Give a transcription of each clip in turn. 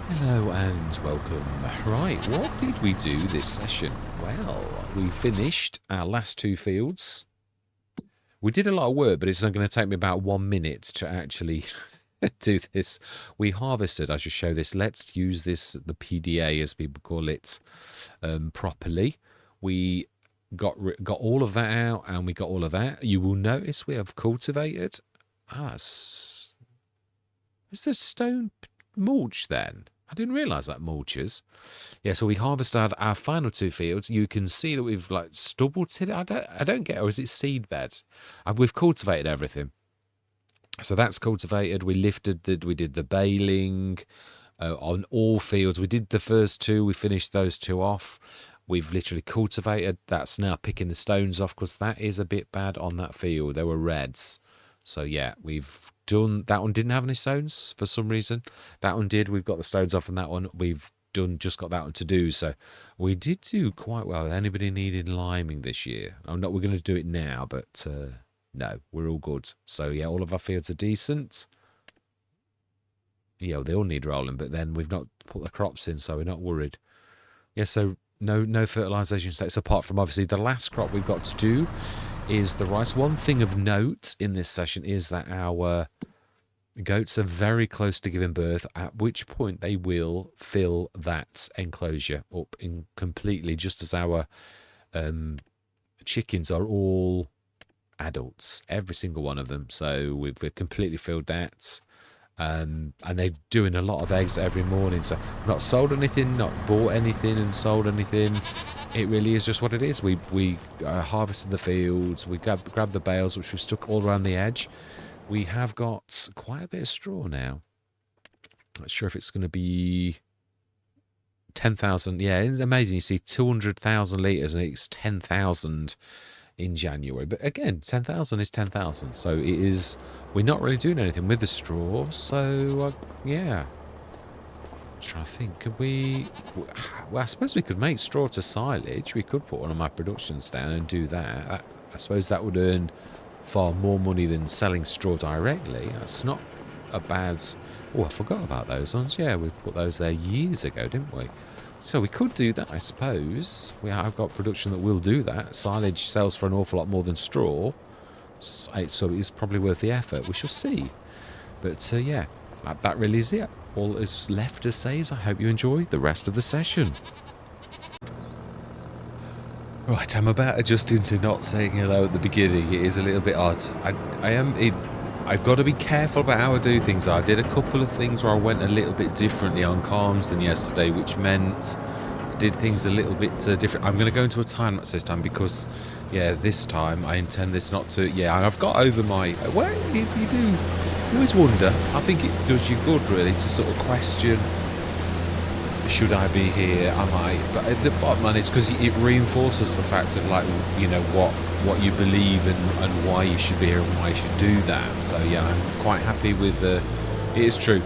Hello and welcome. Right, what did we do this session? Well, we finished our last two fields. We did a lot of work, but it's only going to take me about 1 minute to actually do this. We harvested, I should show this. Let's use this, the PDA as people call it, properly. We got all of that out and we got all of that. You will notice we have cultivated. Is there stone mulch then? I didn't realise that mulches. Yeah, so we harvested our final two fields. You can see that we've like stubble tilled. I don't get, or is it seed beds? We've cultivated everything. So that's cultivated. We did the baling on all fields. We did the first two. We finished those two off. We've literally cultivated. That's now picking the stones off because that is a bit bad on that field. There were reds. So yeah, we've done that one. Didn't have any stones for some reason. That one did. We've got the stones off on that one. We've just got that one to do. So we did do quite well. Anybody needed liming this year? We're going to do it now, but no, we're all good. So yeah, all of our fields are decent. Yeah, they all need rolling, but then we've not put the crops in, so we're not worried. Yeah, so no fertilisation states apart from obviously the last crop we've got to do is the rice. One thing of note in this session is that our goats are very close to giving birth, at which point they will fill that enclosure up in completely, just as our chickens are all adults, every single one of them. So we've completely filled that. And they're doing a lot of eggs every morning. So not sold anything, not bought anything and sold anything. It really is just what it is. We harvested the fields. We grabbed the bales, which we've stuck all around the edge. We have got quite a bit of straw now. Not sure if it's going to be 10,000. Yeah, it's amazing. You see 200,000 litres and it's 10,000 in January. But again, 10,000 is 10,000. So it is, we're not really doing anything with the straw. So yeah. I'm trying to think, could we, well, I suppose we could make straw to silage. We could put one of my productions down and do that. I suppose that would earn far more money than selling straw directly. That's not a bad, oh, I forgot about those ones. Yeah, we put those there years ago, didn't we? So we could do that, I suppose. I've got production that will do that. Silage sells for an awful lot more than straw, so it's probably worth the effort. We shall see. But yeah, that really is it. All is left to say is I hope you enjoy the rest of the session. Right, I'm about adjusting to not saying hello at the beginning. It is a little bit odd. I've got to be careful about how I do things. I did a couple of things where I went a little bit differently on comms than yesterday, which meant I did things a little bit different. I'm going to go into a time lapse this time because, yeah, this time I intend this not to. Yeah, I've got over my. Well, you do. You always wonder. I think it does you good, really, to sort of question. Should I be here? Am I? But the bottom line is because it reinforces the fact of, like, you know, what you believe and why you should be here and why you should do that. So yeah, I'm quite happy with it is true.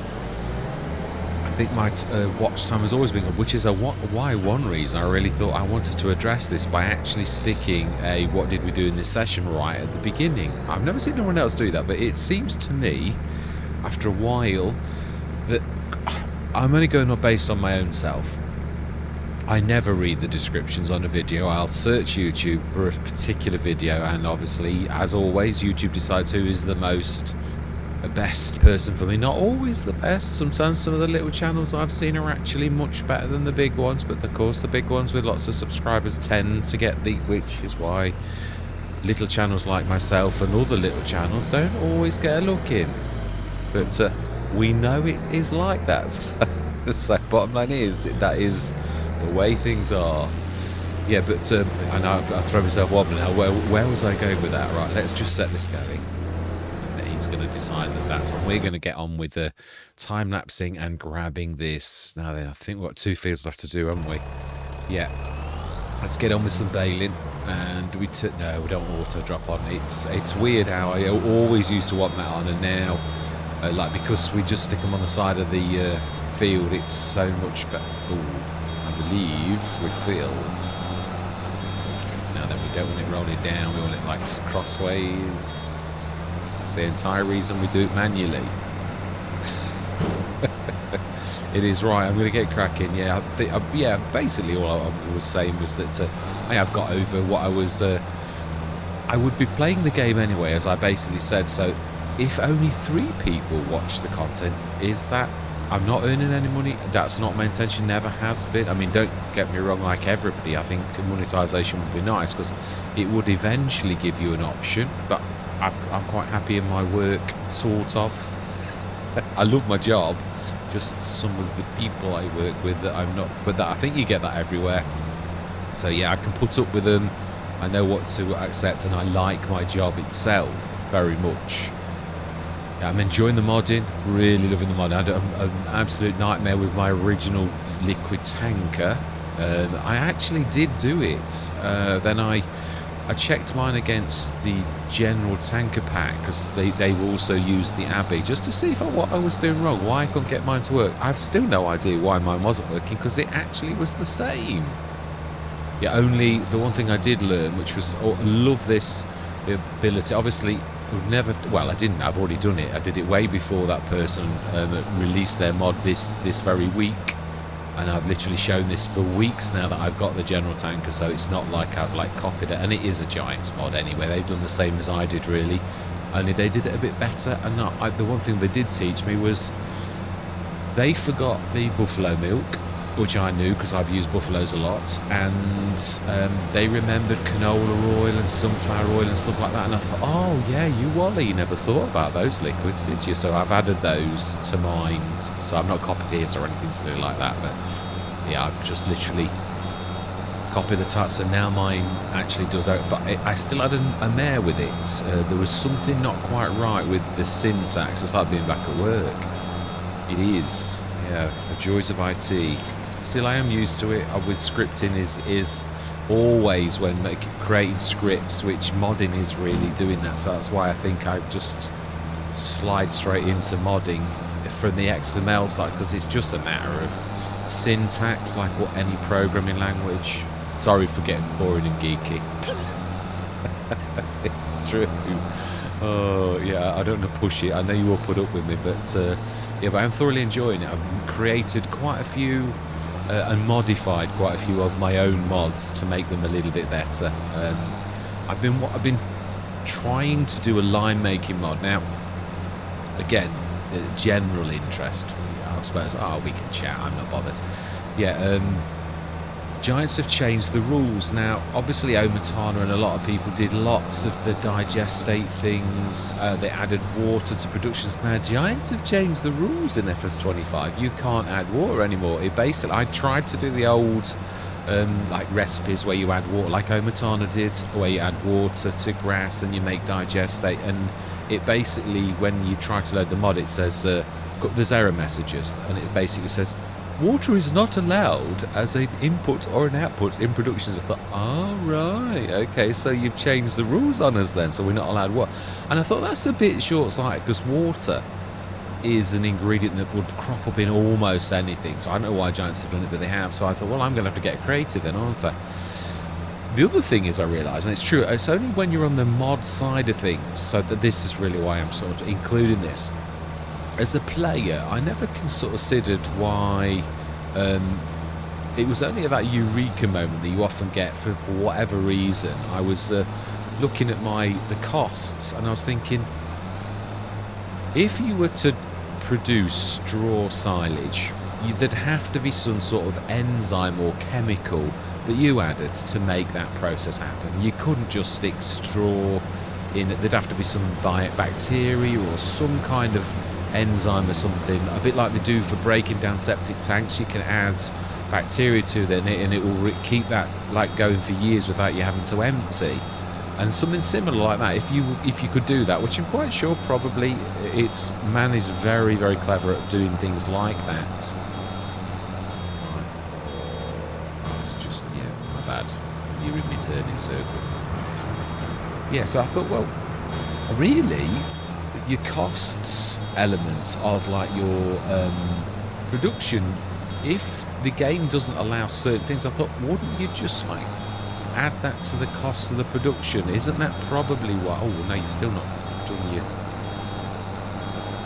I think my watch time has always been good, which is why one reason I really thought I wanted to address this by actually sticking a what did we do in this session right at the beginning. I've never seen anyone else do that, but it seems to me after a while that I'm only going based on my own self. I never read the descriptions on a video. I'll search YouTube for a particular video, and obviously, as always, YouTube decides who is the best person for me. Not always the best. Sometimes some of the little channels I've seen are actually much better than the big ones, but of course the big ones with lots of subscribers tend to get which is why little channels like myself and other little channels don't always get a look in. But we know it is like that. So bottom line is, that is the way things are. Yeah, but I know I throw myself wobbling now. Where was I going with that? Right, let's just set this going. He's going to decide that's on. We're going to get on with the time lapsing and grabbing this. Now then, I think we've got 2 fields left to do, haven't we? Yeah. Let's get on with some baling. And we don't want auto drop on. It's weird how I always used to want that on, and now, like, because we just stick them on the side of the field, it's so much better. I believe we're filled. Now then, we don't want it rolling down. We want it like crossways. That's the entire reason we do it manually. It is right. I'm going to get cracking. Yeah, yeah. Basically, all I was saying was that I have got over what I was. I would be playing the game anyway, as I basically said. So, if only 3 people watch the content, is that I'm not earning any money? That's not my intention. Never has been. I mean, don't get me wrong. Like everybody, I think monetization would be nice because it would eventually give you an option. But I'm quite happy in my work, sort of. I love my job. Just some of the people I work with that I'm not, but that I think you get that everywhere. So yeah, I can put up with them. I know what to accept, and I like my job itself very much. Yeah, I'm enjoying the modding, really loving the modding. I had an absolute nightmare with my original liquid tanker. I actually did do it. Then I checked mine against the general tanker pack because they also used the Abbey just to see what I was doing wrong, why I couldn't get mine to work. I've still no idea why mine wasn't working because it actually was the same. Yeah, only the one thing I did learn, which was, I love this ability. Obviously, I would never, well, I didn't, I've already done it. I did it way before that person released their mod this very week. And I've literally shown this for weeks now that I've got the general tanker, so it's not like I've copied it. And it is a Giants mod anyway. They've done the same as I did, really. Only they did it a bit better. And the one thing they did teach me was they forgot the buffalo milk, which I knew because I've used buffaloes a lot. And they remembered canola oil and sunflower oil and stuff like that. And I thought, oh yeah, you Wally never thought about those liquids, did you? So I've added those to mine. So I've not copied his or anything silly like that, but yeah, I've just literally copied the type. So now mine actually does out, but I still had a mare with it. There was something not quite right with the syntax. It's like being back at work. It is, yeah, the joys of IT. Still, I am used to it. With scripting is always when creating scripts, which modding is really doing that. So that's why I think I just slide straight into modding from the XML side, because it's just a matter of syntax, like what any programming language. Sorry for getting boring and geeky. It's true. Oh yeah, I don't want to push it. I know you will put up with me, but yeah, but I'm thoroughly enjoying it. I've created quite a few and modified quite a few of my own mods to make them a little bit better. I've been trying to do a line making mod now. Again, the general interest, I suppose. Oh, we can chat. I'm not bothered. Yeah. Giants have changed the rules now. Obviously, Omatana and a lot of people did lots of the digestate things. They added water to productions. Now, Giants have changed the rules in FS25. You can't add water anymore. It basically, I tried to do the old like recipes where you add water, like Omatana did, where you add water to grass and you make digestate. And it basically, when you try to load the mod, it says there's error messages, and it basically says, water is not allowed as an input or an output in productions. I thought, oh, right, okay, so you've changed the rules on us then, so we're not allowed water. And I thought that's a bit short-sighted, because water is an ingredient that would crop up in almost anything. So I don't know why Giants have done it, but they have. So I thought, well, I'm going to have to get creative then, aren't I? The other thing is, I realised, and it's true, it's only when you're on the mod side of things, so that this is really why I'm sort of including this. As a player, I never considered why it was only at that eureka moment that you often get for whatever reason. I was looking at the costs, and I was thinking, if you were to produce straw silage, there'd have to be some sort of enzyme or chemical that you added to make that process happen. You couldn't just stick straw in it. There'd have to be some bacteria or some kind of enzyme or something, a bit like they do for breaking down septic tanks. You can add bacteria to them and it will keep that going for years without you having to empty. And something similar like that, if you could do that, which I'm quite sure probably man is very, very clever at doing things like that. It's just, yeah, my bad. You're in me turning circle. Yeah, so I thought, well, really, your costs element of your production, if the game doesn't allow certain things, I thought, wouldn't you just add that to the cost of the production? Isn't that probably what? Oh no, you're still not doing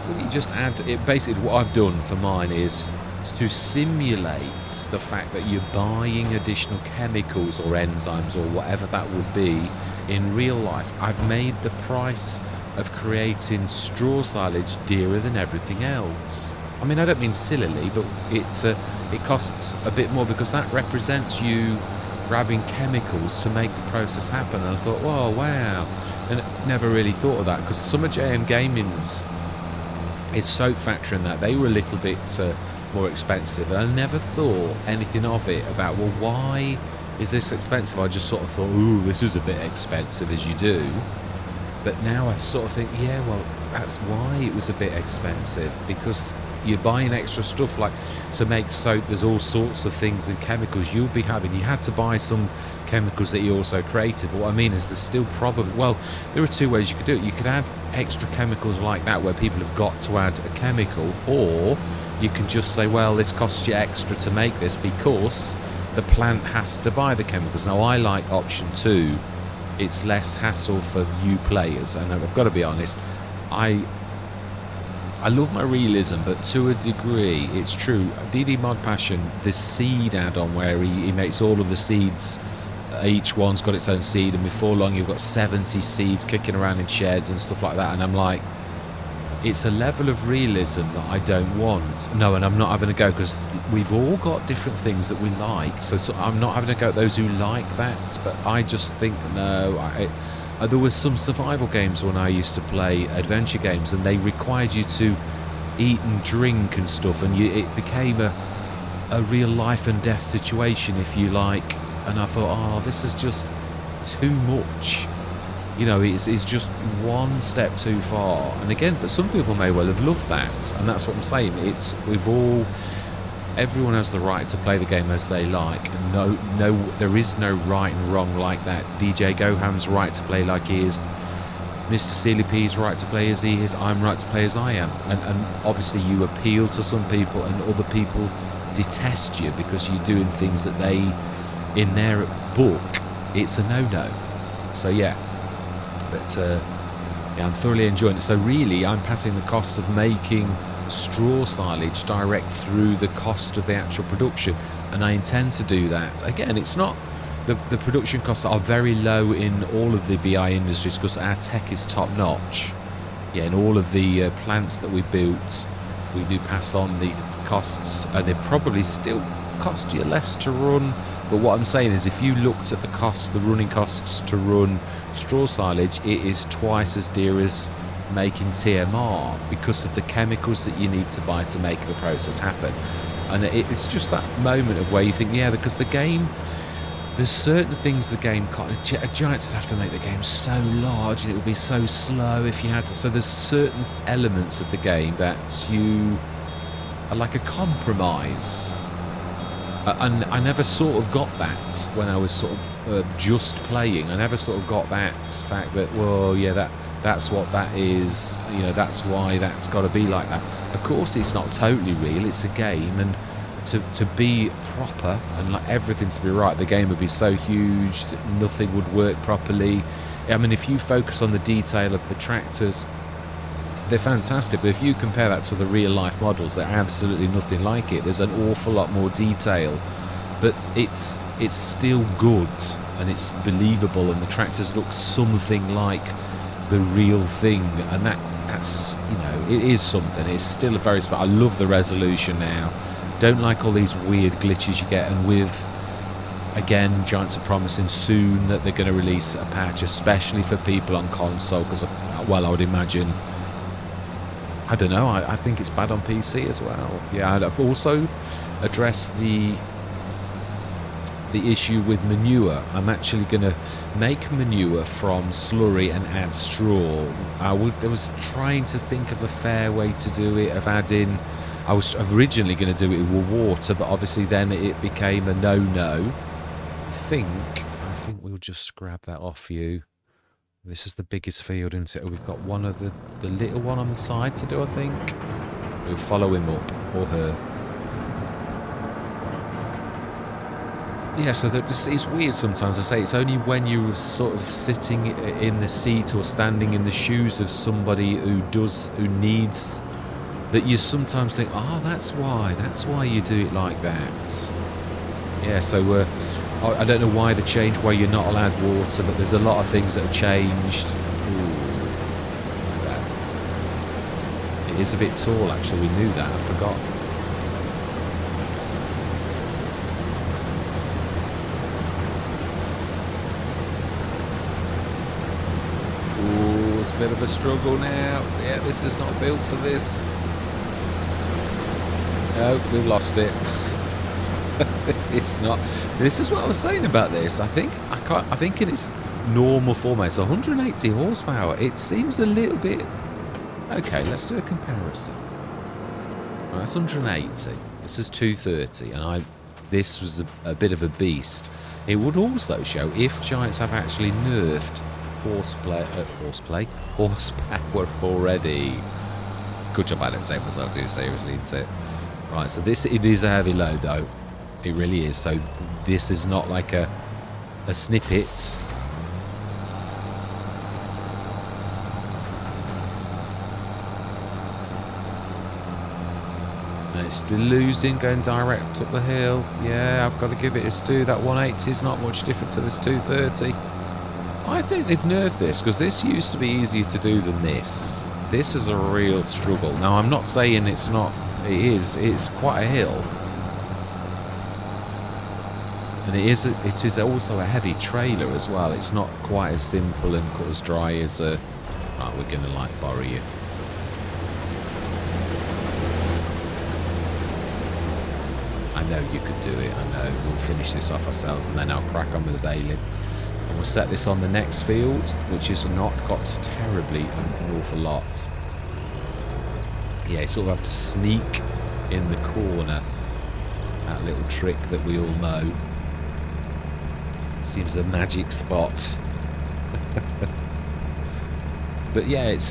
wouldn't you just add it? Basically what I've done for mine is to simulate the fact that you're buying additional chemicals or enzymes or whatever that would be in real life. I've made the price of creating straw silage dearer than everything else. I mean, I don't mean sillily, but it costs a bit more because that represents you grabbing chemicals to make the process happen. And I thought, whoa, wow. And never really thought of that, because some of JM Gaming's is soap factory and that they were a little bit more expensive, and I never thought anything of it about, well, why is this expensive? I just sort of thought, ooh, this is a bit expensive, as you do. But now I sort of think, yeah, well, that's why it was a bit expensive, because you're buying extra stuff, like to make soap. There's all sorts of things and chemicals you'll be having. You had to buy some chemicals that you also created. But what I mean is there's still probably, well, there are two ways you could do it. You could add extra chemicals like that where people have got to add a chemical, or you can just say, well, this costs you extra to make this because the plant has to buy the chemicals. Now, I like option 2. It's less hassle for new players, and I've got to be honest, I love my realism, but to a degree, it's true. DD Mod Passion, the seed add-on where he makes all of the seeds, each one's got its own seed, and before long you've got 70 seeds kicking around in sheds and stuff like that, and I'm like, it's a level of realism that I don't want. No, and I'm not having a go, because we've all got different things that we like, so I'm not having a go at those who like that, but I just think, no, there was some survival games when I used to play adventure games, and they required you to eat and drink and stuff, and it became a real life and death situation, if you like. And I thought, oh, this is just too much. You know, it's just one step too far. And again, but some people may well have loved that, and that's what I'm saying. Everyone has the right to play the game as they like. No, there is no right and wrong like that. DJ Goham's right to play like he is. Mr. Sealy P's right to play as he is. I'm right to play as I am. And obviously you appeal to some people, and other people detest you because you're doing things that they, in their book, it's a no-no. So yeah, but yeah, I'm thoroughly enjoying it. So really, I'm passing the costs of making straw silage direct through the cost of the actual production, and I intend to do that. Again, it's not the production costs are very low in all of the BI industries because our tech is top notch. Yeah, in all of the plants that we built, we do pass on the costs, and they probably still cost you less to run. But what I'm saying is, if you looked at the costs, the running costs to run straw silage, it is twice as dear as making TMR because of the chemicals that you need to buy to make the process happen. And it's just that moment of where you think, yeah, because the game, there's certain things the game can't. Giants would have to make the game so large, and it would be so slow if you had to. So there's certain elements of the game that you are like a compromise. And I never sort of got that when I was sort of just playing. I never sort of got that fact that, well, yeah, that's what that is, you know, that's why that's got to be like that. Of course, it's not totally real, it's a game, and to be proper and like everything to be right, the game would be so huge that nothing would work properly. I mean, if you focus on the detail of the tractors, they're fantastic, but if you compare that to the real life models, they're absolutely nothing like it. There's an awful lot more detail, but it's still good and it's believable, and the tractors look something like the real thing, and that's, you know, it is something. It's still a very I love the resolution now. Don't like all these weird glitches you get, and with, again, Giants are promising soon that they're going to release a patch, especially for people on console, because, well, I would imagine, I don't know, I think it's bad on PC as well. Yeah, I've also addressed the issue with manure. I'm actually going to make manure from slurry and add straw. I was trying to think of a fair way to do it, of adding, I was originally going to do it with water, but obviously then it became a no-no. I think we'll just grab that off you. This is the biggest field, isn't it? We've got one of the little one on the side to do, I think. We'll follow him up, or her. Yeah, so it's weird sometimes. I say it's only when you're sort of sitting in the seat or standing in the shoes of somebody who needs that you sometimes think, oh, that's why you do it like that. Yeah, so I don't know why the change where you're not allowed water, but there's a lot of things that have changed. Ooh, like that. It is a bit tall, actually. We knew that. I forgot. Ooh, it's a bit of a struggle now. Yeah, this is not built for this. No, we've lost it. It's not. This is what I was saying about this. I think in its normal format, it's 180 horsepower. It seems a little bit. Okay, let's do a comparison. Well, that's 180. This is 230, and this was a bit of a beast. It would also show if Giants have actually nerfed horsepower already. Good job I didn't take myself too seriously, didn't it? Right, so it is a heavy load though. It really is. So this is not like a snippet. And it's still losing, going direct up the hill. Yeah, I've got to give it its due. That 180 is not much different to this 230. I think they've nerfed this, because this used to be easier to do than this. This is a real struggle. Now, I'm not saying it's not. It is. It's quite a hill. And it is also a heavy trailer as well. It's not quite as simple and as dry as a... Right, we're going to like borrow you. I know you could do it. I know. We'll finish this off ourselves and then I'll crack on with the baling. And we'll set this on the next field, which has not got terribly an awful lot. Yeah, you sort of have to sneak in the corner. That little trick that we all know. Seems the magic spot. But yeah, it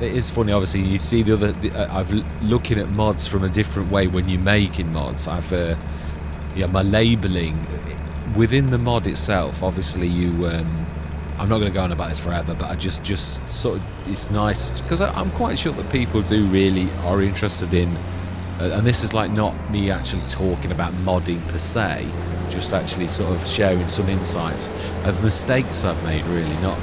is funny. Obviously, you see the other. I've looking at mods from a different way when you're making mods. My labelling within the mod itself. Obviously, I'm not going to go on about this forever, but I just sort of, it's nice because I'm quite sure that people do really are interested in, and this is like not me actually talking about modding per se, just actually sort of sharing some insights of mistakes I've made. Really, not.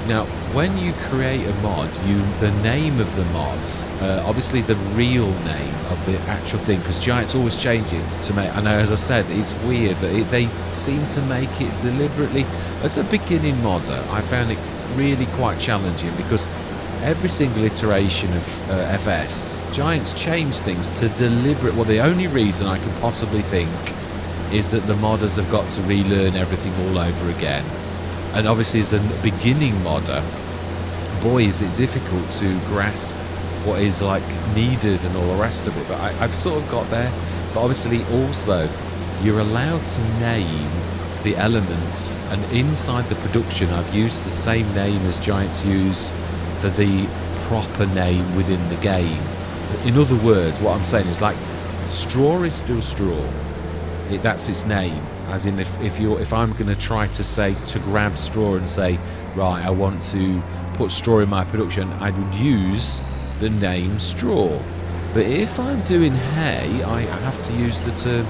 Now, when you create a mod, the name of the mods, obviously the real name of the actual thing, because Giants always change it to make. I know, as I said, it's weird, but they seem to make it deliberately. As a beginning modder, I found it really quite challenging because every single iteration of FS, Giants change things to deliberate. Well, the only reason I can possibly think is that the modders have got to relearn everything all over again. And obviously, as a beginning modder, boy, is it difficult to grasp what is like needed and all the rest of it. But I've sort of got there. But obviously, also, you're allowed to name the elements. And inside the production, I've used the same name as Giants use for the proper name within the game. In other words, what I'm saying is like straw is still straw. That's its name. As in, if I'm going to try to grab straw and say, right, I want to put straw in my production, I would use the name straw. But if I'm doing hay, I have to use the term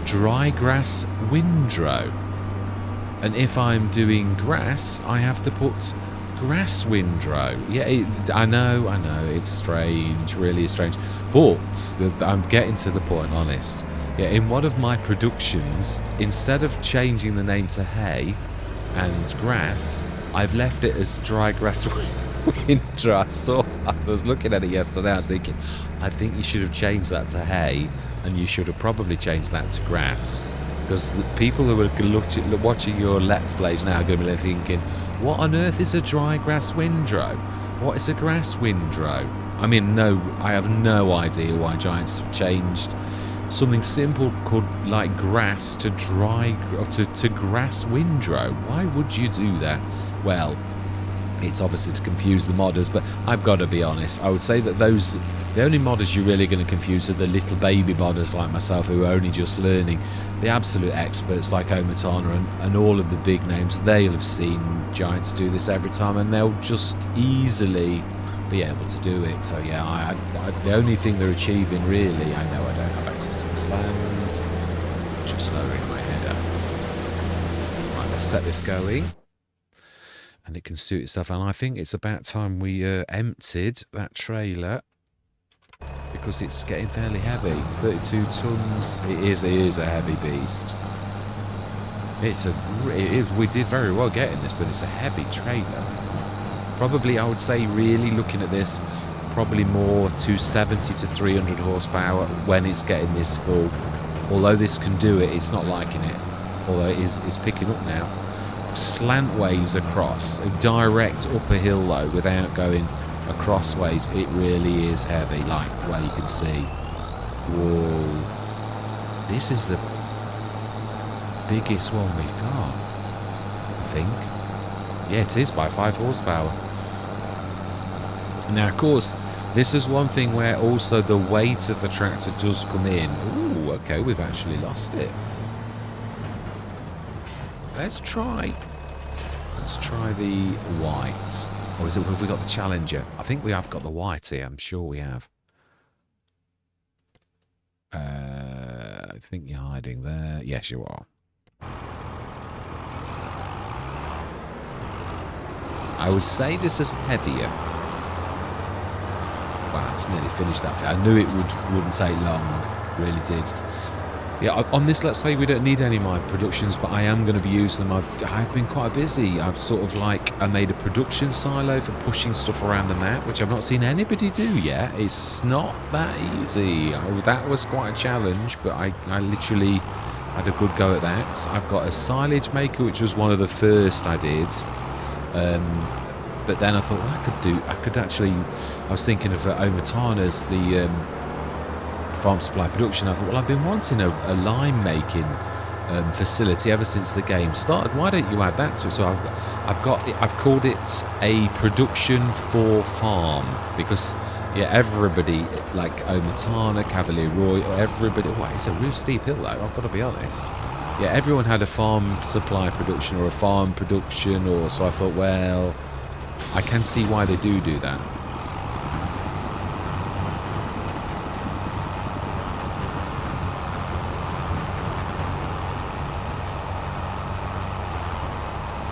dry grass windrow. And if I'm doing grass, I have to put grass windrow. Yeah, I know, it's strange, really is strange. But I'm getting to the point, honest. Yeah, in one of my productions, instead of changing the name to hay and grass, I've left it as dry grass windrow. I was looking at it yesterday, I was thinking, I think you should have changed that to hay, and you should have probably changed that to grass. Because the people who are watching your Let's Plays now are going to be thinking, what on earth is a dry grass windrow? What is a grass windrow? I mean, no, I have no idea why Giants have changed something simple called like grass to to grass windrow. Why would you do that? Well, it's obviously to confuse the modders, but I've got to be honest, I would say that the only modders you're really going to confuse are the little baby modders like myself who are only just learning. The absolute experts like Omatana and all of the big names, they'll have seen Giants do this every time, and they'll just easily be able to do it. So yeah, the only thing they're achieving really, I know I don't have access to this land. Just lowering my header. Right, let's set this going. And it can suit itself. And I think it's about time we emptied that trailer, because it's getting fairly heavy. 32 tons. It is a heavy beast. We did very well getting this, but it's a heavy trailer. Probably, I would say, really looking at this, probably more 270 to 300 horsepower when it's getting this full. Although this can do it, it's not liking it. Although it's picking up now. Slantways across, a direct up a hill though, without going across ways. It really is heavy, like where you can see. Whoa. This is the biggest one we've got, I think. Yeah, it is by 5 horsepower. Now, of course, this is one thing where also the weight of the tractor does come in. Ooh, okay, we've actually lost it. Let's try the white. Or have we got the Challenger? I think we have got the white here. I'm sure we have. I think you're hiding there. Yes, you are. I would say this is heavier. Wow, it's nearly finished that. I knew it wouldn't take long. Really did. Yeah, on this Let's Play we don't need any of my productions, but I am going to be using them. I've been quite busy. I've sort of I made a production silo for pushing stuff around the map, which I've not seen anybody do yet. It's not that easy. That was quite a challenge, but I literally had a good go at that. I've got a silage maker, which was one of the first I did. But then I thought, well, I could actually, I was thinking of Omatana's, the farm supply production. I thought, well, I've been wanting a lime making facility ever since the game started. Why don't you add that to it? So I've called it a production for farm, because yeah, everybody like Omatana, Cavalier Roy, everybody. Well, it's a real steep hill though, I've got to be honest. Yeah, everyone had a farm supply production or a farm production, or so I thought, well, I can see why they do that.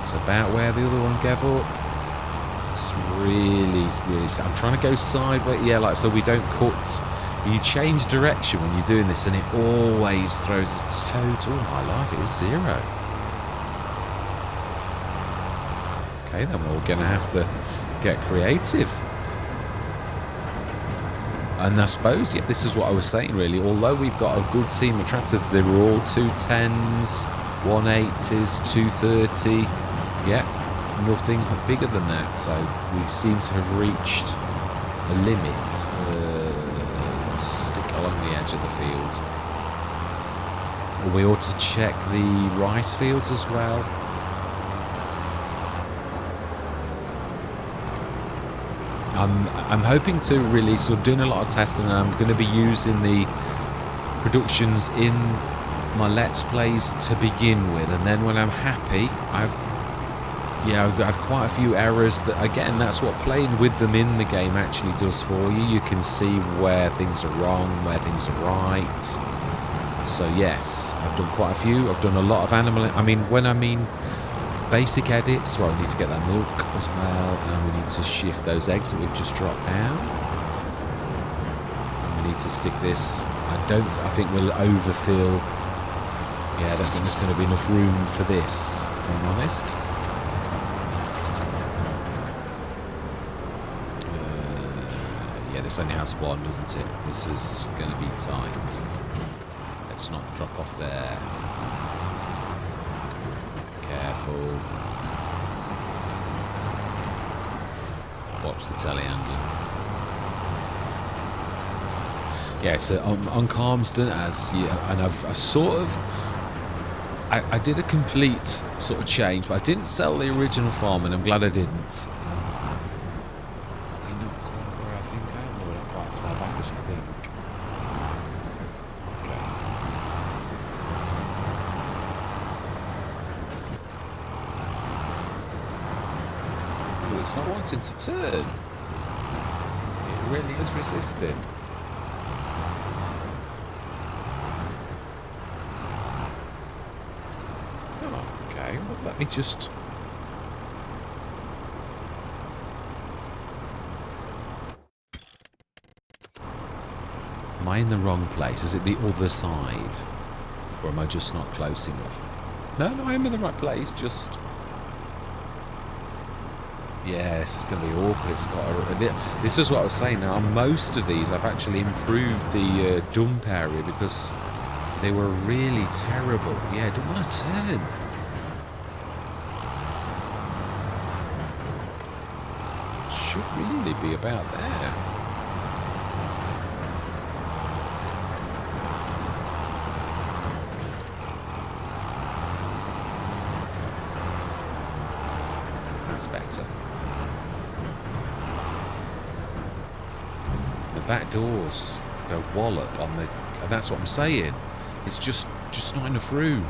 It's about where the other one gave up. It's really, I'm trying to go sideways. Yeah, like so we don't cut. You change direction when you're doing this, and it always throws a total. Oh, my life, it is 0. Okay, then we're going to have to get creative. And I suppose, yeah, this is what I was saying really. Although we've got a good team of tractors, they're all 210s, 180s, 230. Yeah, nothing bigger than that. So we seem to have reached a limit. Stick along the edge of the field. We ought to check the rice fields as well. I'm hoping to really sort of doing a lot of testing, and I'm going to be using the productions in my Let's Plays to begin with, and then when I'm happy, I've had quite a few errors that, again, that's what playing with them in the game actually does for you. You can see where things are wrong, where things are right. So yes, I've done quite a few. I've done a lot of animal, when I mean basic edits, well, I need to get that milk as well, and we need to shift those eggs that we've just dropped down. And we need to stick this. I think we'll overfill. Yeah, I don't think there's going to be enough room for this, if I'm honest. Yeah, this only has one, doesn't it? This is going to be tight. Let's not drop off there. Careful. Watch the telehandler. Yeah, so on Calmston, and I've sort of, I did a complete sort of change, but I didn't sell the original farm, and I'm glad I didn't. Probably not quite where I think I am, or not quite as far back as you think. It's not wanting to turn. really is resisting. Oh, okay, well, let me just... Am I in the wrong place? Is it the other side? Or am I just not close enough? No, I am in the right place, just... Yeah, this is going to be awkward. It's got this is what I was saying. Now, on most of these, I've actually improved the dump area because they were really terrible. Yeah, I don't want to turn. Should really be about there. That's better. The back doors go wallop on the... And that's what I'm saying. It's just not enough room.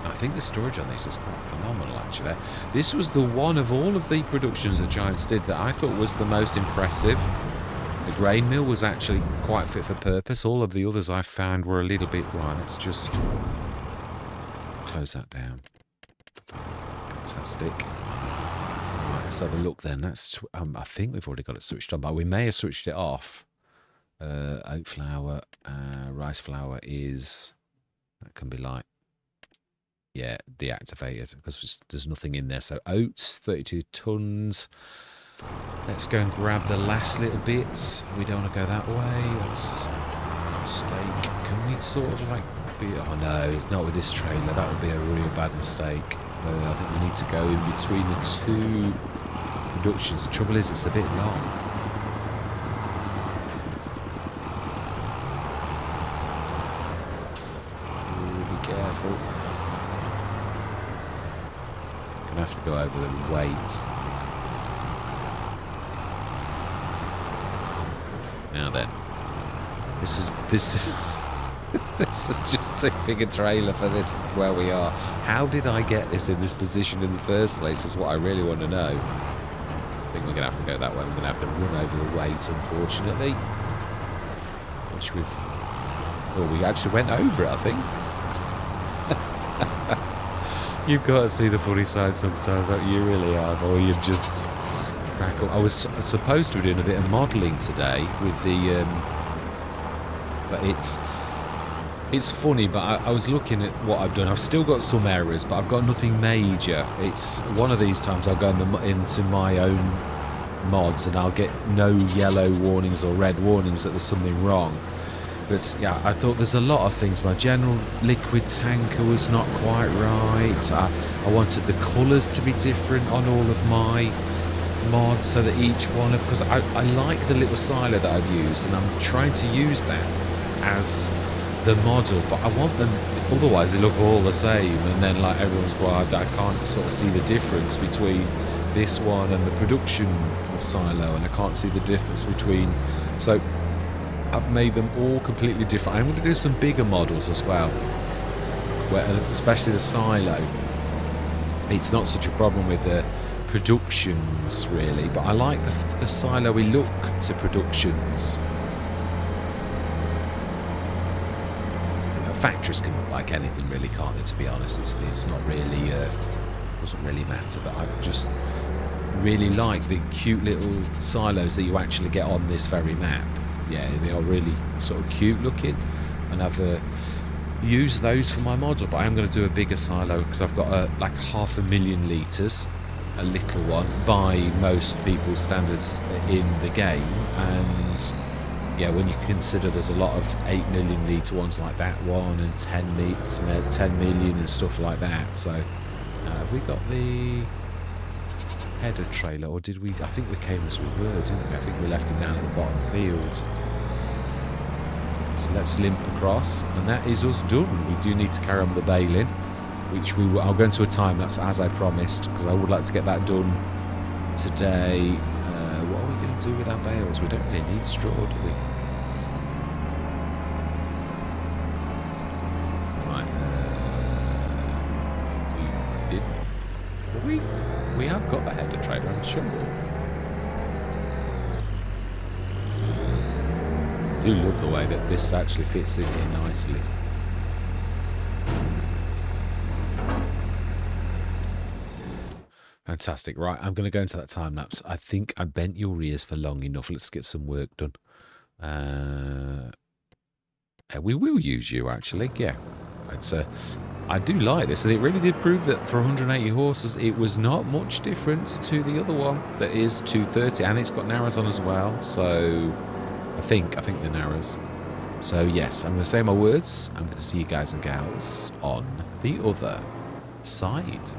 I think the storage on this is quite phenomenal, actually. This was the one of all of the productions that Giants did that I thought was the most impressive. The grain mill was actually quite fit for purpose. All of the others I found were a little bit... Right, let's just close that down. Fantastic. Right, let's have a look then. That's I think we've already got it switched on, but we may have switched it off. Oat flour, rice flour is... That can be like... Yeah, deactivated because there's nothing in there. So oats, 32 tons. Let's go and grab the last little bits. We don't want to go that way. That's mistake. Can we sort of like be... Oh no, it's not with this trailer. That would be a real bad mistake. I think we need to go in between the two productions. The trouble is it's a bit long. Ooh, be careful. Gonna have to go over the weight. Now then, this is this is just too big a trailer for this where we are. How did I get this in this position in the first place? Is what I really want to know. I think we're gonna have to go that way. We're gonna have to run over the weight, unfortunately. Which we've... Oh, we actually went over it, I think. You've got to see the funny side sometimes, like you really have, or you just crack up. I was supposed to be doing a bit of modelling today with the, but it's funny. But I was looking at what I've done. I've still got some errors, but I've got nothing major. It's one of these times I'll go into my own mods and I'll get no yellow warnings or red warnings that there's something wrong. But yeah, I thought there's a lot of things. My general liquid tanker was not quite right. I wanted the colours to be different on all of my mods so that each one of... Because I like the little silo that I've used and I'm trying to use that as the model. But I want them... Otherwise they look all the same and then like everyone's quiet. I can't sort of see the difference between this one and the production silo, and I can't see the difference between... So... I've made them all completely different. I'm going to do some bigger models as well, where, especially the silo. It's not such a problem with the productions, really, but I like the silo-y look to productions. Factories can look like anything, really, can't they, to be honest? It's not really... doesn't really matter, but I just really like the cute little silos that you actually get on this very map. Yeah, they are really sort of cute looking, and I've used those for my model, but I am going to do a bigger silo because I've got like 500,000 litres, a little one by most people's standards in the game. And yeah, when you consider there's a lot of 8 million litre ones like that one and 10 million and stuff like that. So have we got the header trailer, or did we... I think we came as we were, didn't we? I think we left it down at the bottom field. So let's limp across, and that is us done. We do need to carry on with the baling, which I'll go into a time lapse as I promised, because I would like to get that done today. What are we going to do with our bales? We don't really need straw, do we? Right, we did... We have got the header trailer, I'm sure. do love the way that this actually fits in here nicely. Fantastic. Right, I'm going to go into that time lapse. I think I bent your ears for long enough. Let's get some work done. We will use you, actually. Yeah. It's I do like this, and it really did prove that for 180 horses, it was not much difference to the other one that is 230, and it's got narrows on as well. So I think the narrows. So yes, I'm going to say my words. I'm going to see you guys and gals on the other side.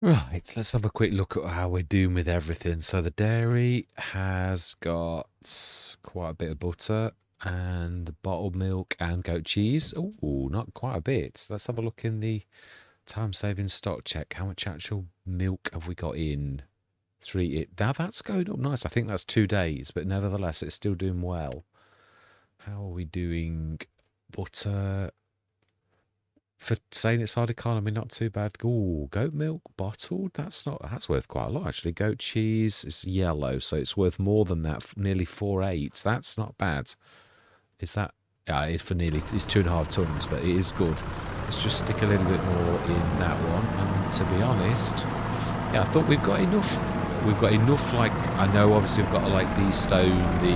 Right, let's have a quick look at how we're doing with everything. So the dairy has got quite a bit of butter and bottled milk and goat cheese. Oh, not quite a bit. Let's have a look in the time-saving stock check. How much actual milk have we got in? Now that's going up nice. I think that's 2 days, but nevertheless, it's still doing well. How are we doing? Butter. For saying it's hard economy, not too bad. Ooh, goat milk bottled. That's worth quite a lot actually. Goat cheese is yellow, so it's worth more than that. Nearly 4/8. That's not bad. Is that? Yeah, it's for nearly. It's 2.5 tons, but it is good. Let's just stick a little bit more in that one. And to be honest, yeah, I thought we've got enough. We've got enough. Like I know, obviously we've got to like de-stone the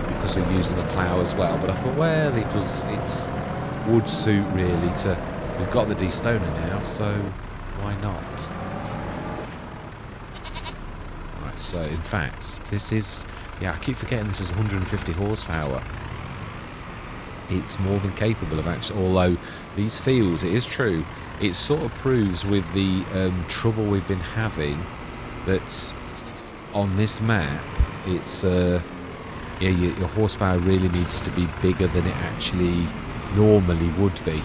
because we're using the plough as well. But I thought, well, it would suit really to. We've got the de-stoner now, so why not? Right, so in fact, this is, yeah, I keep forgetting this is 150 horsepower. It's more than capable of actually, although these fields, it is true, it sort of proves with the trouble we've been having that on this map, it's, yeah, your horsepower really needs to be bigger than it actually normally would be.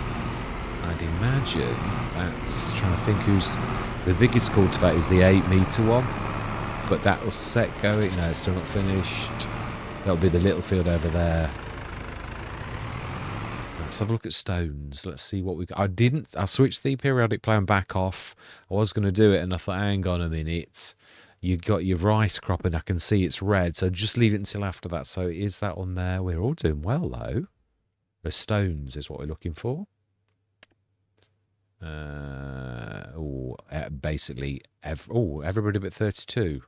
I'd imagine that's, trying to think who's the biggest cultivator is the 8-metre one, but that was set going. No, it's still not finished. That'll be the little field over there. Let's have a look at stones. Let's see what we got. I switched the periodic plan back off. I was going to do it and I thought, hang on a minute. You've got your rice crop and I can see it's red, so just leave it until after that. So is that on there? We're all doing well though. The stones is what we're looking for. Basically, everybody but 32.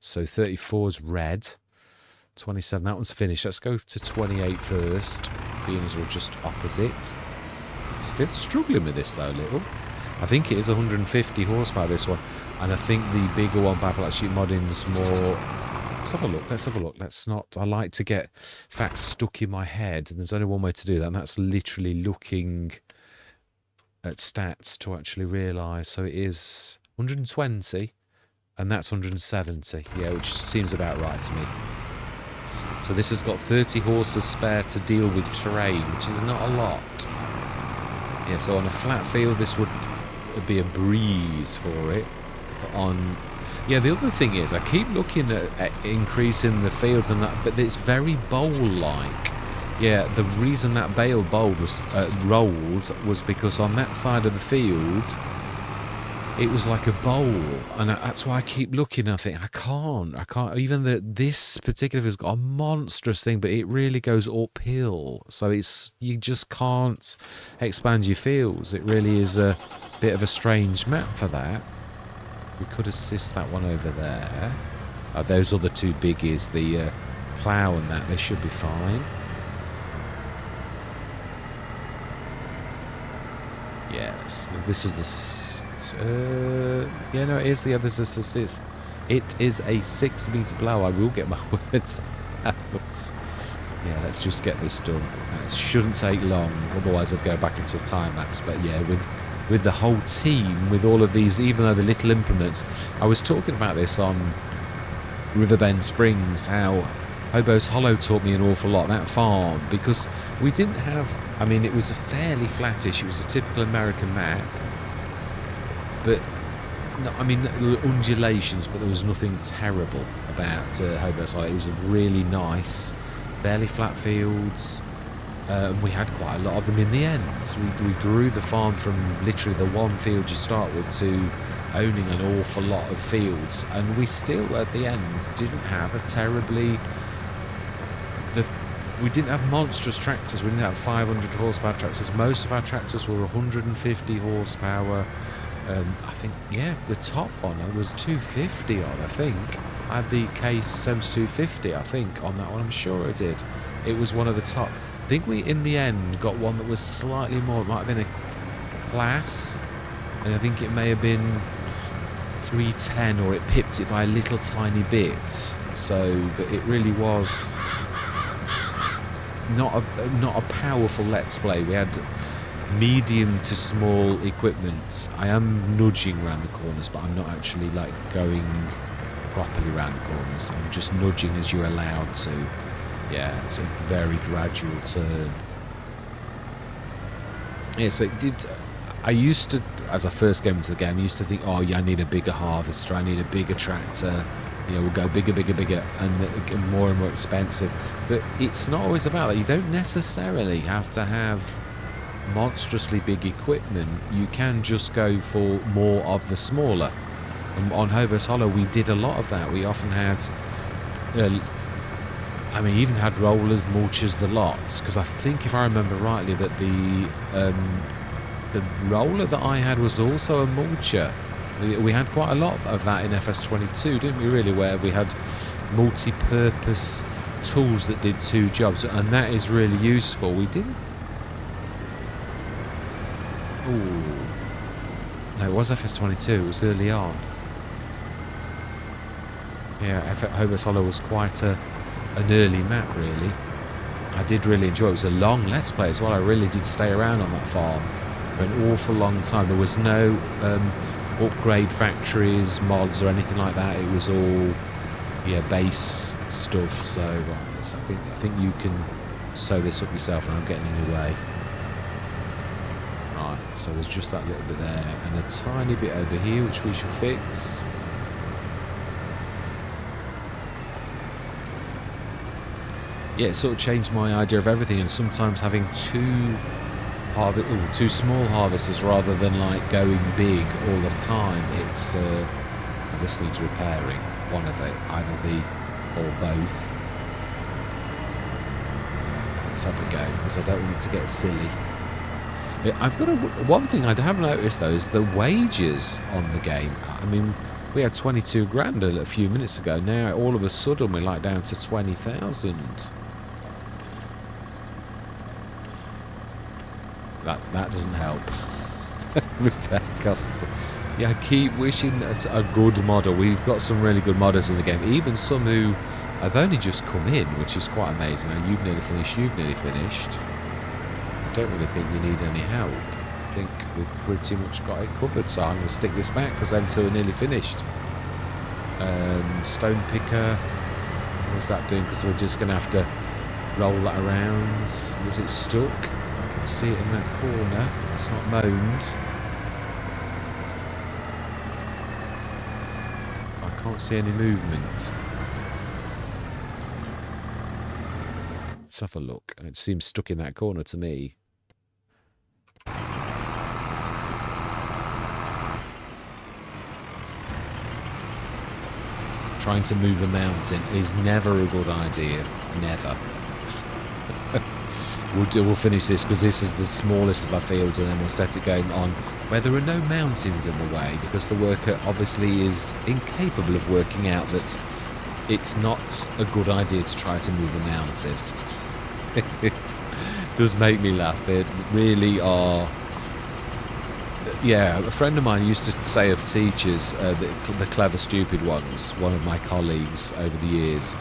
So 34 is red. 27, that one's finished. Let's go to 28 first, being as we're just opposite. Still struggling with this though, a little. I think it is 150 horsepower, this one. And I think the bigger one, Babylon Sheep Modding's more... Let's have a look, let's have a look. Let's not... I like to get facts stuck in my head, and there's only one way to do that, and that's literally looking at stats to actually realise. So it is 120 and that's 170, yeah, which seems about right to me. So this has got 30 horses spare to deal with terrain, which is not a lot. Yeah, so on a flat field this would be a breeze for it. But on... Yeah, the other thing is I keep looking at increasing the fields and that, but it's very bowl-like. Yeah, the reason that bale bowl was rolled was because on that side of the field, it was like a bowl, and that's why I keep looking. I think I can't. Even this particular has got a monstrous thing, but it really goes uphill, so you just can't expand your fields. It really is a bit of a strange map for that. We could assist that one over there. Those other two biggies, the plough and that, they should be fine. Yes, this is the... yeah, no, it is the others. It is a 6-metre blow. I will get my words out. Yeah, let's just get this done. It shouldn't take long, otherwise I'd go back into a time lapse. But yeah, with the whole team, with all of these, even though the little implements, I was talking about this on Riverbend Springs, how Hobo's Hollow taught me an awful lot, that farm, because we didn't have... I mean, it was a fairly flattish, it was a typical American map, but, no, I mean, there were undulations, but there was nothing terrible about Hobo's Hollow. It was really nice, fairly flat fields, and we had quite a lot of them in the end. So we grew the farm from literally the one field you start with to owning an awful lot of fields, and we still, at the end, didn't have a terribly... We didn't have monstrous tractors. We didn't have 500 horsepower tractors. Most of our tractors were 150 horsepower. I think, yeah, the top one was 250 on, I think. I had the Case 7250, I think, on that one. I'm sure I did. It was one of the top. I think we, in the end, got one that was slightly more. It might have been a Class, and I think it may have been 310, or it pipped it by a little tiny bit. So, but it really was... Not a powerful Let's Play. We had medium to small equipments, I am nudging around the corners, but I'm not actually like going properly around the corners. I'm just nudging as you're allowed to. Yeah, it's a very gradual turn. Yeah, so it did. I used to, as I first came into the game, I used to think, oh yeah, I need a bigger harvester, I need a bigger tractor. You know, we'll go bigger, bigger, bigger, and more expensive. But it's not always about that. You don't necessarily have to have monstrously big equipment. You can just go for more of the smaller. And on Hobos Hollow, we did a lot of that. We often had, I mean, even had rollers, mulchers, the lots. Because I think, if I remember rightly, that the roller that I had was also a mulcher. We had quite a lot of that in FS22, didn't we, really, where we had multi-purpose tools that did two jobs, and that is really useful. We didn't... Ooh. No, it was FS22, it was early on. Yeah, Hobos Hollow was quite an early map, really. I did really enjoy it. It was a long Let's Play as well. I really did stay around on that farm for an awful long time. There was no... upgrade factories, mods, or anything like that. It was all, yeah, base stuff. So I think you can sew this up yourself, and I'm getting in your way. Right, so there's just that little bit there, and a tiny bit over here, which we should fix. Yeah, it sort of changed my idea of everything, and sometimes having two small harvesters rather than like going big all the time. It's this needs repairing, one of it, either the or both. Let's have a go, because I don't want it to get silly. I've got one thing I have noticed though is the wages on the game. I mean, we had 22 grand a few minutes ago. Now all of a sudden we're like down to 20,000. That doesn't help. Repair costs. Yeah, I keep wishing it's a good modder. We've got some really good modders in the game. Even some who have only just come in, which is quite amazing. Now, you've nearly finished. I don't really think you need any help. I think we've pretty much got it covered. So I'm going to stick this back because them two are nearly finished. Stone picker. What's that doing? Because we're just going to have to roll that around. Was it stuck? See it in that corner. It's not moaned. I can't see any movement. Let's have a look. It seems stuck in that corner to me. Trying to move a mountain is never a good idea. Never. We'll finish this because this is the smallest of our fields, and then we'll set it going on where there are no mountains in the way, because the worker obviously is incapable of working out that it's not a good idea to try to move a mountain. It does make me laugh. They really are. Yeah, a friend of mine used to say of teachers, the clever stupid ones, one of my colleagues over the years.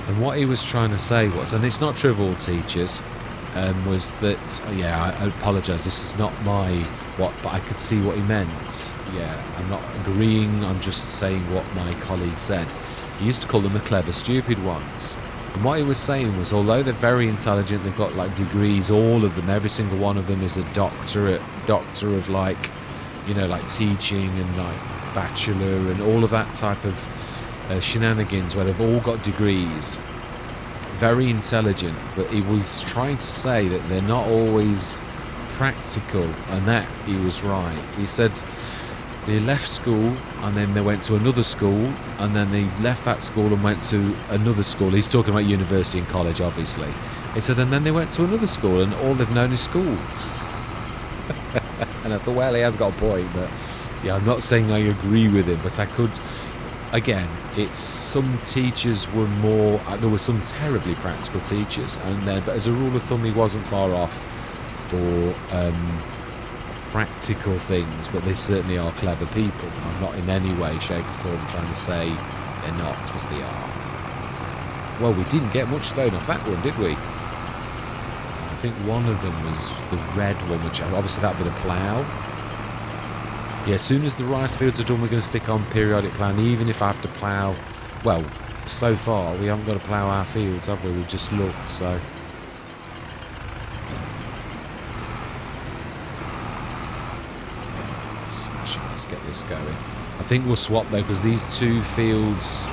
And what he was trying to say was, and it's not true of all teachers, was that, yeah, I apologise, this is not but I could see what he meant. Yeah, I'm not agreeing, I'm just saying what my colleague said. He used to call them the clever stupid ones. And what he was saying was, although they're very intelligent, they've got like degrees, all of them, every single one of them is a doctor of like, you know, like teaching and like bachelor and all of that type of shenanigans where they've all got degrees, very intelligent, but he was trying to say that they're not always practical, and that he was right. He said they left school and then they went to another school, and then they left that school and went to another school. He's talking about university and college, obviously. He said, and then they went to another school and all they've known is school. And I thought, well, he has got a point, but yeah, I'm not saying I agree with him, but I could. Again, it's some teachers were more. There were some terribly practical teachers, and then, but as a rule of thumb, he wasn't far off for practical things. But they certainly are clever people. I'm not in any way, shape, or form trying to say they're not, because they are. Well, we didn't get much stone off that one, did we? I think one of them was the red one, which obviously that would be the plough. Yeah, as soon as the rice fields are done, we're going to stick on periodic ploughing, even if I have to plough. Well, so far we haven't got to plough our fields, have we? We've just looked, so. Smashing, let's get this going. I think we'll swap though, because these two fields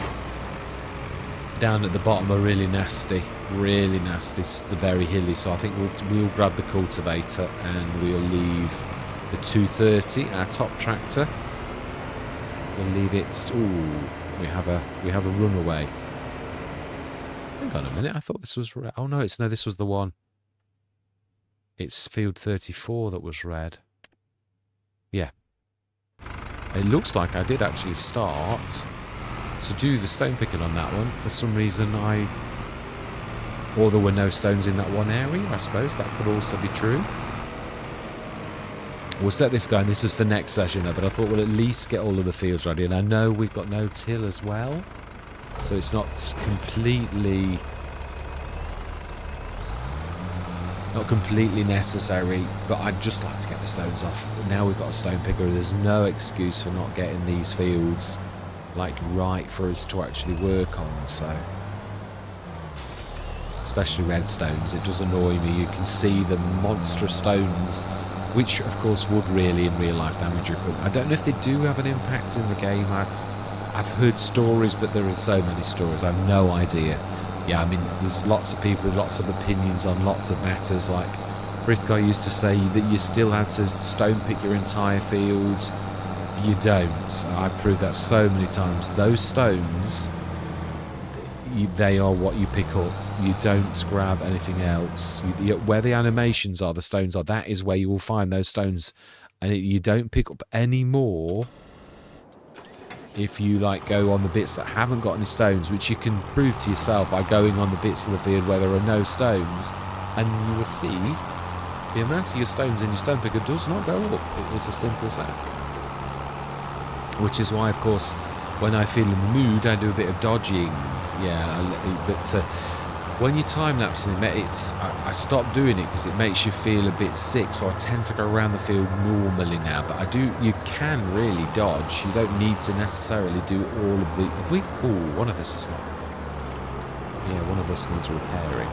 down at the bottom are really nasty. Really nasty. It's the very hilly, so I think we'll grab the cultivator and we'll leave the 230, our top tractor. We'll leave it. Ooh, we have a runaway. Hang on a minute, I thought this was red. Oh no, this was the one. It's field 34 that was red. Yeah. It looks like I did actually start to do the stone picking on that one. For some reason or there were no stones in that one area, I suppose. That could also be true. We'll set this going. This is for next session though, but I thought we'll at least get all of the fields ready. And I know we've got no till as well, so it's not completely necessary, but I'd just like to get the stones off. Now we've got a stone picker, there's no excuse for not getting these fields like right for us to actually work on. So especially red stones, it does annoy me. You can see the monstrous stones, which of course would really in real life damage your equipment. I don't know if they do have an impact in the game. I've heard stories, but there are so many stories, I have no idea. Yeah, I mean, there's lots of people with lots of opinions on lots of matters. Like Frithgar used to say that you still had to stone pick your entire field. You don't. I've proved that so many times. Those stones, they are what you pick up. You don't grab anything else. Where the animations are, the stones are, that is where you will find those stones. And you don't pick up any more if you like go on the bits that haven't got any stones, which you can prove to yourself by going on the bits of the field where there are no stones, and you will see the amount of your stones in your stone picker does not go up. It is as simple as that. Which is why, of course, when I feel in the mood, I do a bit of dodging. Yeah, but when you time lapsing, I stopped doing it because it makes you feel a bit sick. So I tend to go around the field normally now. But you can really dodge. You don't need to necessarily do all of the. One of this is not. Yeah, one of this needs repairing.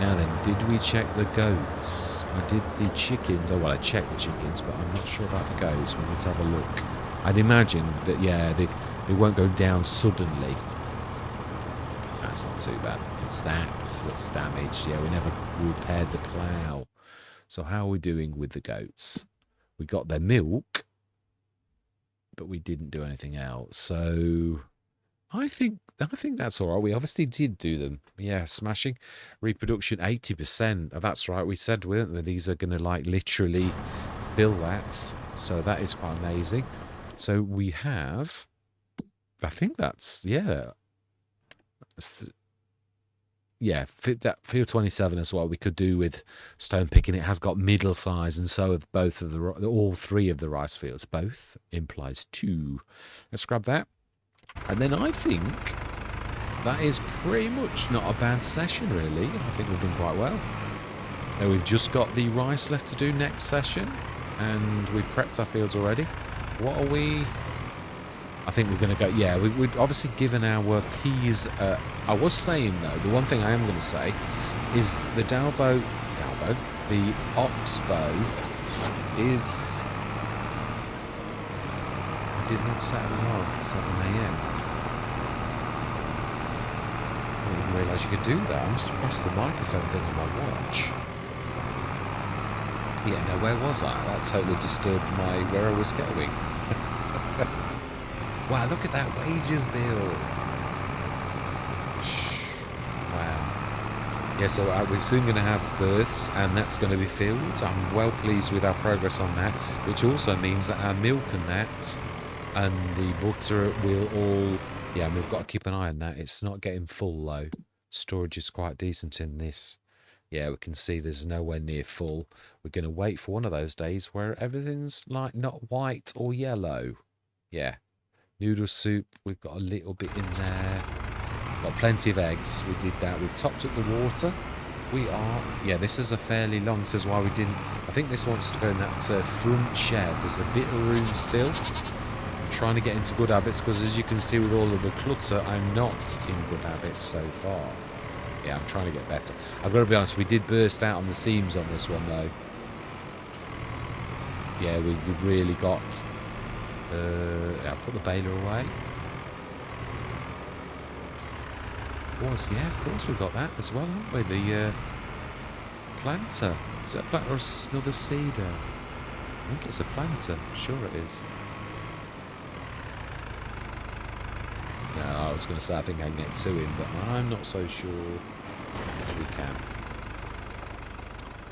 Now then, did we check the goats? I did the chickens. Oh well, I checked the chickens, but I'm not sure about the goats. We need to have a look. I'd imagine that they won't go down suddenly. That's not too bad. It's that's damaged. Yeah, we never repaired the plough. So how are we doing with the goats? We got their milk, but we didn't do anything else. So I think that's all right. We obviously did do them. Yeah, smashing. Reproduction 80%. Oh, that's right. We said, weren't we? These are going to like literally fill that. So that is quite amazing. So we have, I think that's, yeah. Yeah, that field 27 as well. We could do with stone picking. It has got middle size, and so have all three of the rice fields. Both implies 2. Let's grab that, and then I think that is pretty much not a bad session, really. I think we've done quite well. Now we've just got the rice left to do next session, and we've prepped our fields already. What are we? I think we're going to go, yeah, we'd obviously given our keys. I was saying, though, the one thing I am going to say is the the Oxbow is, I did not set an alarm for 7 AM. I didn't even realise you could do that. I must have pressed the microphone thing on my watch. Yeah, now where was I? That totally disturbed where I was going. Wow, look at that wages bill. Wow. Yeah, so we're soon going to have births, and that's going to be filled. I'm well pleased with our progress on that, which also means that our milk and that and the butter will all... Yeah, we've got to keep an eye on that. It's not getting full, though. Storage is quite decent in this. Yeah, we can see there's nowhere near full. We're going to wait for one of those days where everything's like not white or yellow. Yeah. Noodle soup, we've got a little bit in there. Got plenty of eggs. We did that. We've topped up the water. We are, yeah, this is a fairly long, this is why we didn't, I think this wants to go in that front shed. There's a bit of room still. I'm trying to get into good habits because as you can see with all of the clutter, I'm not in good habits so far. Yeah, I'm trying to get better. I've got to be honest, we did burst out on the seams on this one though. Yeah, we've really got, I'll put the baler away. Of course, yeah, of course we've got that as well, haven't we? The planter. Is it a planter or another seeder? I think it's a planter. Sure it is. No, I was going to say I think I can get to him, but I'm not so sure that we can.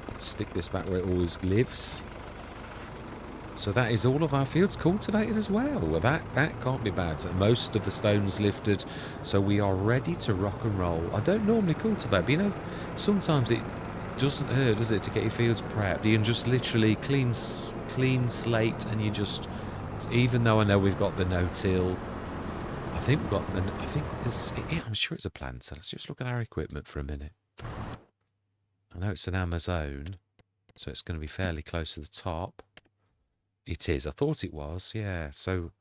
Let's stick this back where it always lives. So that is all of our fields cultivated as well. Well, that can't be bad. So most of the stones lifted, so we are ready to rock and roll. I don't normally cultivate, but you know, sometimes it doesn't hurt, does it, to get your fields prepped? You can just literally clean slate, and you just, even though I know we've got the no-till, I think we've got the, I think it's, I'm sure it's a planter. Let's just look at our equipment for a minute. I know it's an Amazon, so it's going to be fairly close to the top. It is. I thought it was, yeah. So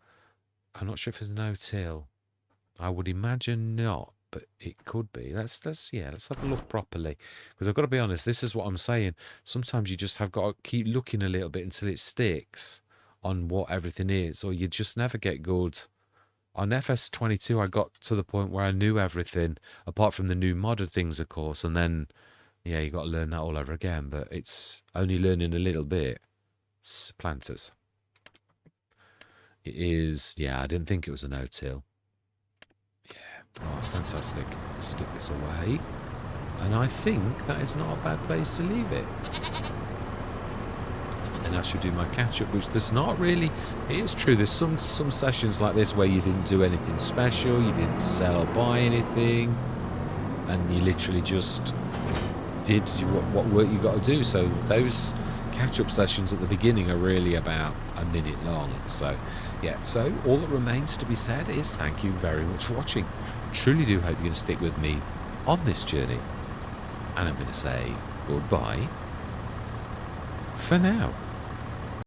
I'm not sure if there's no-till. I would imagine not, but it could be. Let's have a look properly. Because I've got to be honest, this is what I'm saying. Sometimes you just have got to keep looking a little bit until it sticks on what everything is, or you just never get good. On FS22, I got to the point where I knew everything, apart from the new modded things, of course, and then, yeah, you got to learn that all over again, but it's only learning a little bit. Planters. It is, yeah, I didn't think it was a no-till. Yeah, right, fantastic. Stick this away. And I think that is not a bad place to leave it. And then I should do my catch-up, which there's not really, it is true, there's some sessions like this where you didn't do anything special, you didn't sell or buy anything, and you literally just did what work you got to do. So those catch-up sessions at the beginning are really about a minute long. So yeah, so all that remains to be said is thank you very much for watching. Truly do hope you're going to stick with me on this journey, and I'm going to say goodbye for now.